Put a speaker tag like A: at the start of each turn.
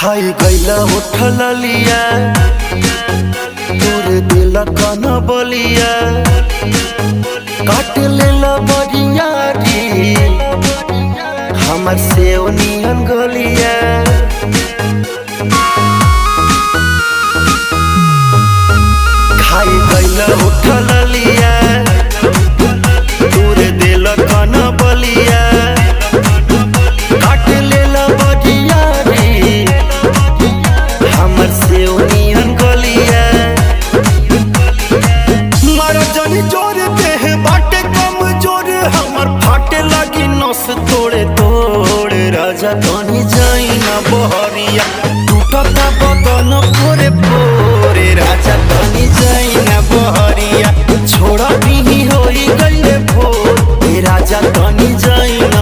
A: खाई गईला उठल लिया तोरे दिल कन बलिया काट लेला बरिया री हमर सेव नियन गलिया खाई गईला उठल लिया तोरे दिल कन बलिया काट लेला बरिया री हमर सेव नियन गलिया मारा जानी जोर देह बाटे कम जोर हमर फाटे लगी नस तोड़े तोड़ राजा तनी जाई ना बहरिया टूटता बदन पोरे पोरे राजा तनी जाई